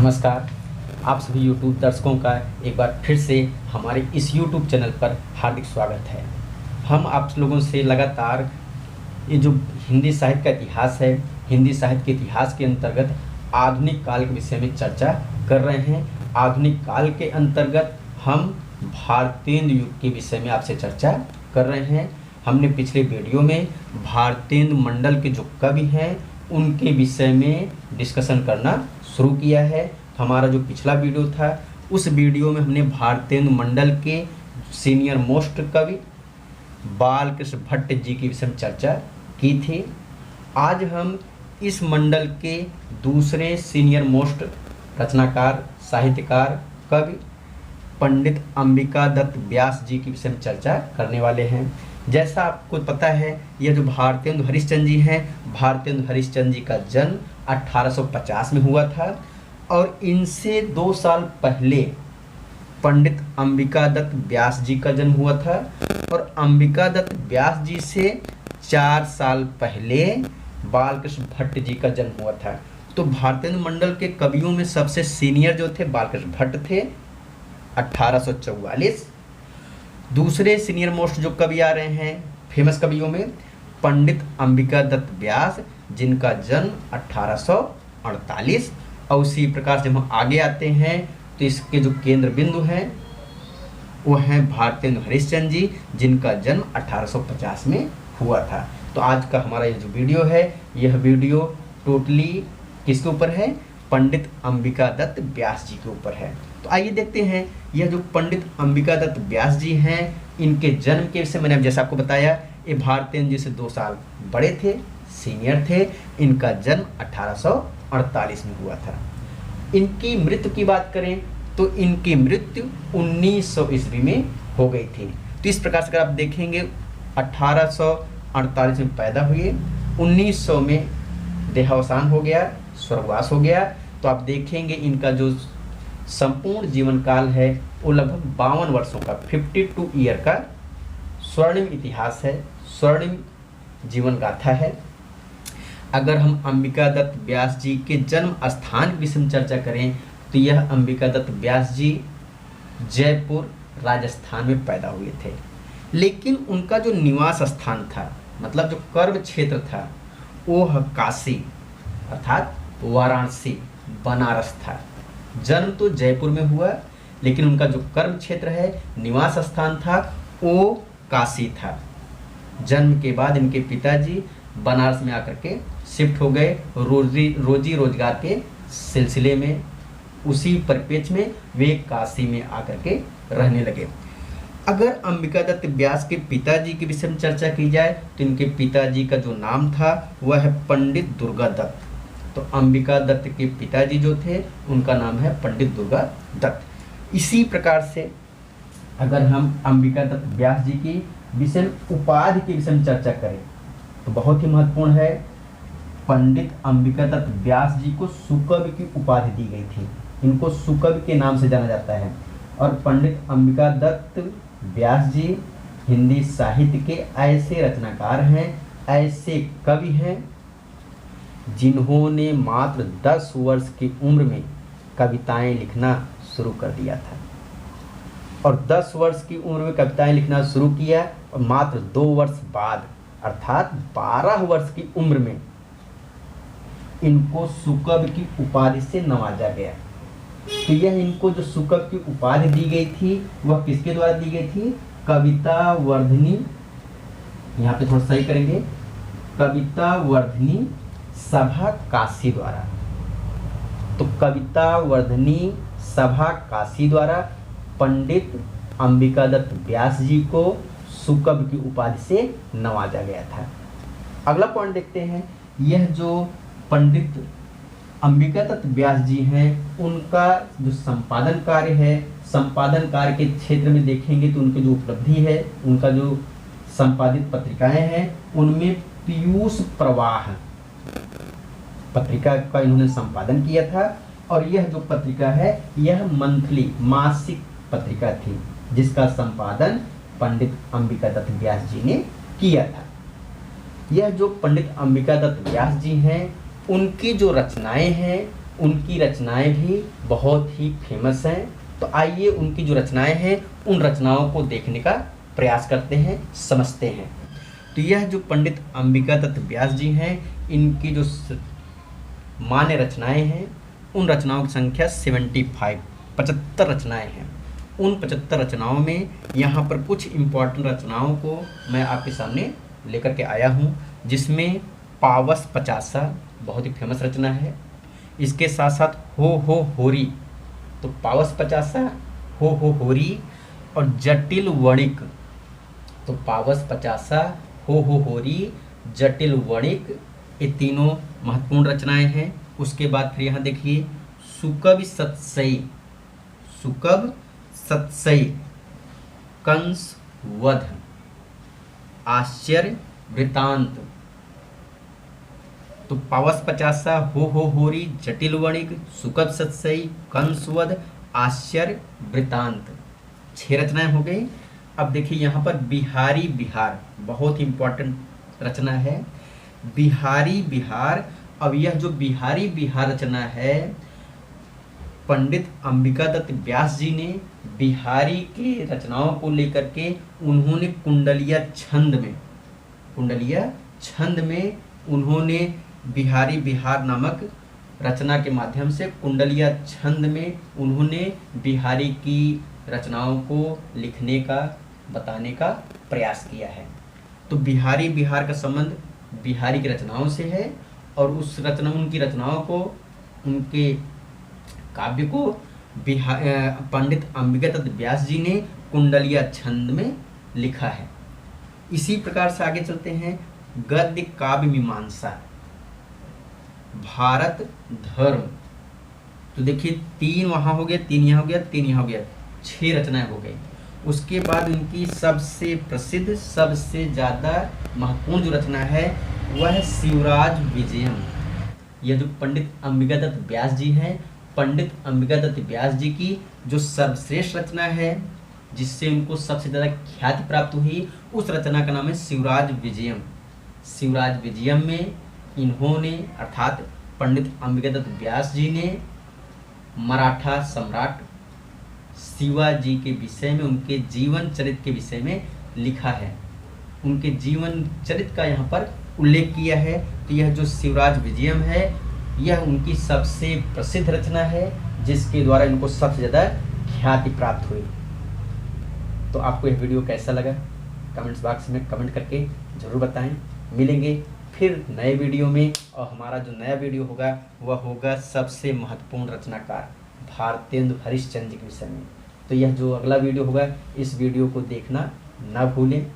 नमस्कार। आप सभी YouTube दर्शकों का एक बार फिर से हमारे इस YouTube चैनल पर हार्दिक स्वागत है। हम आप लोगों से लगातार ये जो हिंदी साहित्य का इतिहास है, हिंदी साहित्य के इतिहास के अंतर्गत आधुनिक काल के विषय में चर्चा कर रहे हैं। आधुनिक काल के अंतर्गत हम भारतेंदु युग के विषय में आपसे चर्चा कर रहे हैं। हमने पिछले वीडियो में भारतेंदु मंडल के जो कवि हैं उनके विषय में डिस्कशन करना शुरू किया है। हमारा जो पिछला वीडियो था उस वीडियो में हमने भारतेंदु मंडल के सीनियर मोस्ट कवि बालकृष्ण भट्ट जी के विषय में चर्चा की थी। आज हम इस मंडल के दूसरे सीनियर मोस्ट रचनाकार, साहित्यकार, कवि पंडित अंबिका दत्त व्यास जी के विषय में चर्चा करने वाले हैं। जैसा आपको पता है, यह जो भारतेंदु हरिश्चंद्र जी हैं, भारतेंदु हरिश्चंद्र जी का जन्म 1850 में हुआ था और इनसे 2 साल पहले पंडित अंबिका दत्त व्यास जी का जन्म हुआ था और अंबिका दत्त व्यास जी से 4 साल पहले बालकृष्ण भट्ट जी का जन्म हुआ था। तो भारतेंदु मंडल के कवियों में सबसे सीनियर जो थे बालकृष्ण भट्ट थे 1844। दूसरे सीनियर मोस्ट जो कवि आ रहे हैं फेमस कवियों में पंडित अंबिका दत्त व्यास, जिनका जन्म 1848। और उसी प्रकार से हम आगे आते हैं तो इसके जो केंद्र बिंदु हैं वो हैं भारतेंदु हरिश्चंद्र जी, जिनका जन्म 1850 में हुआ था। तो आज का हमारा ये जो वीडियो है, यह वीडियो टोटली किसके ऊपर है? पंडित अंबिका दत्त व्यास जी के ऊपर है। तो आइए देखते हैं, यह जो पंडित अंबिका दत्त व्यास जी हैं, इनके जन्म के विषय मैंने जैसा आपको बताया, ये भारतेंदु जी से 2 साल बड़े थे, सीनियर थे। इनका जन्म 1848 में हुआ था। इनकी मृत्यु की बात करें तो इनकी मृत्यु 1900 ईस्वी में हो गई थी। तो इस प्रकार से अगर आप देखेंगे 1848 में पैदा हुए, 1900 में देहावसान हो गया, स्वर्गवास हो गया। तो आप देखेंगे इनका जो संपूर्ण जीवन काल है वो लगभग 52 वर्षों का 52 ईयर का स्वर्णिम इतिहास है, स्वर्णिम जीवन गाथा है। अगर हम अंबिका दत्त व्यास जी के जन्म स्थान के विषय में चर्चा करें तो यह अंबिका दत्त व्यास जी जयपुर राजस्थान में पैदा हुए थे, लेकिन उनका जो निवास स्थान था, मतलब जो कर्म क्षेत्र था, वो काशी अर्थात वाराणसी, बनारस था। जन्म तो जयपुर में हुआ, लेकिन उनका जो कर्म क्षेत्र है, निवास स्थान था, वो काशी था। जन्म के बाद इनके पिताजी बनारस में आकर के शिफ्ट हो गए, रोजी रोजगार के सिलसिले में। उसी परिप्रेक्ष्य में वे काशी में आकर के रहने लगे। अगर अंबिका दत्त व्यास के पिताजी के विषय में चर्चा की जाए तो इनके पिताजी का जो नाम था वह है पंडित दुर्गा दत्त। तो अंबिका दत्त के पिताजी जो थे उनका नाम है पंडित दुर्गा दत्त। इसी प्रकार से अगर हम अंबिका दत्त व्यास जी की विषय में उपाधि के विषय में चर्चा करें तो बहुत ही महत्वपूर्ण है। पंडित अंबिका दत्त व्यास जी को सुकवि की उपाधि दी गई थी। इनको सुकवि के नाम से जाना जाता है। और पंडित अंबिका दत्त व्यास जी हिंदी साहित्य के ऐसे रचनाकार हैं, ऐसे कवि हैं जिन्होंने मात्र 10 वर्ष की उम्र में कविताएं लिखना शुरू कर दिया था। और 10 वर्ष की उम्र में कविताएं लिखना शुरू किया और मात्र 2 वर्ष बाद अर्थात 12 वर्ष की उम्र में इनको सुकवि की उपाधि से नवाजा गया। तो यह इनको जो सुकवि की उपाधि दी गई थी वह किसके द्वारा दी गई थी? कविता वर्धिनी, यहाँ पे थोड़ा सही करेंगे, कविता वर्धिनी सभा काशी द्वारा। तो कविता वर्धिनी सभा काशी द्वारा पंडित अंबिका दत्त व्यास जी को सुकवि की उपाधि से नवाजा गया था। अगला पॉइंट देखते हैं, यह जो पंडित अंबिका दत्त व्यास जी हैं उनका जो संपादन कार्य है, संपादन कार्य के क्षेत्र में देखेंगे तो उनकी जो उपलब्धि है, उनका जो संपादित पत्रिकाएं हैं उनमें पीयूष प्रवाह पत्रिका का इन्होंने संपादन किया था। और यह जो पत्रिका है यह मंथली मासिक पत्रिका थी जिसका संपादन पंडित अंबिका दत्त व्यास जी ने किया था। यह जो पंडित अंबिका दत्त व्यास जी हैं उनकी जो रचनाएं हैं उनकी रचनाएं भी बहुत ही फेमस हैं। तो आइए उनकी जो रचनाएं हैं उन रचनाओं को देखने का प्रयास करते हैं, समझते हैं। तो यह जो पंडित अंबिका दत्त व्यास जी हैं, इनकी जो मान्य रचनाएं हैं उन रचनाओं की संख्या 75 रचनाएं हैं। उन 75 रचनाओं में यहाँ पर कुछ इम्पोर्टेंट रचनाओं को मैं आपके सामने लेकर के आया हूँ, जिसमें पावस पचासा बहुत ही फेमस रचना है। इसके साथ साथ हो होरी, तो पावस पचासा, हो होरी और जटिल वणिक। तो पावस पचासा, हो होरी, जटिल वणिक, ये तीनों महत्वपूर्ण रचनाएं हैं। उसके बाद फिर यहाँ देखिए सुकव सत्सई, सुकव सत्सई, कंस वध, आश्चर्य वृतांत। तो पावस पचासा, हो होरी, जटिल वणिक, सुकव सत्सई, कंस वध, आश्चर्य वृतांत, 6 रचनाएं हो गई। अब देखिए यहाँ पर बिहारी बिहार बहुत इंपॉर्टेंट रचना है, बिहारी बिहार। अब यह जो बिहारी बिहार रचना है, पंडित अंबिका दत्त व्यास जी ने बिहारी के रचनाओं को लेकर के उन्होंने कुंडलिया छंद में उन्होंने बिहारी बिहार नामक रचना के माध्यम से कुंडलिया छंद में उन्होंने बिहारी की रचनाओं को लिखने का, बताने का प्रयास किया है। तो बिहारी बिहार का संबंध बिहारी की रचनाओं से है और उस रचना, उनकी रचनाओं को, उनके काव्य को पंडित अंबिका दत्त व्यास जी ने कुंडलिया छंद में लिखा है। इसी प्रकार से आगे चलते हैं। गद्य काव्य मीमांसा, भारत धर्म। तो देखिए 3 वहाँ हो गया, 3 यहाँ हो गया, 3 यहाँ हो गया, 6 रचनाएं हो गई। उसके बाद उनकी सबसे प्रसिद्ध, सबसे ज़्यादा महत्वपूर्ण जो रचना है वह है शिवराज विजयम। यह जो पंडित अंबिका दत्त व्यास जी हैं, पंडित अंबिका दत्त व्यास जी की जो सर्वश्रेष्ठ रचना है, जिससे उनको सबसे ज़्यादा ख्याति प्राप्त हुई, उस रचना का नाम है शिवराज विजयम। शिवराज विजयम में इन्होंने, अर्थात पंडित अंबिका दत्त व्यास जी ने मराठा सम्राट शिवाजी के विषय में, उनके जीवन चरित्र के विषय में लिखा है। उनके जीवन चरित्र का यहाँ पर उल्लेख किया है। तो यह जो शिवराज विजयम है, यह उनकी सबसे प्रसिद्ध रचना है, जिसके द्वारा इनको सबसे ज़्यादा ख्याति प्राप्त हुई। तो आपको यह वीडियो कैसा लगा कमेंट्स बॉक्स में कमेंट करके ज़रूर बताएं। मिलेंगे फिर नए वीडियो में, और हमारा जो नया वीडियो होगा वह होगा सबसे महत्वपूर्ण रचनाकार भारतेंदु हरिश्चंद्र के विषय में। तो यह जो अगला वीडियो होगा, इस वीडियो को देखना ना भूलें।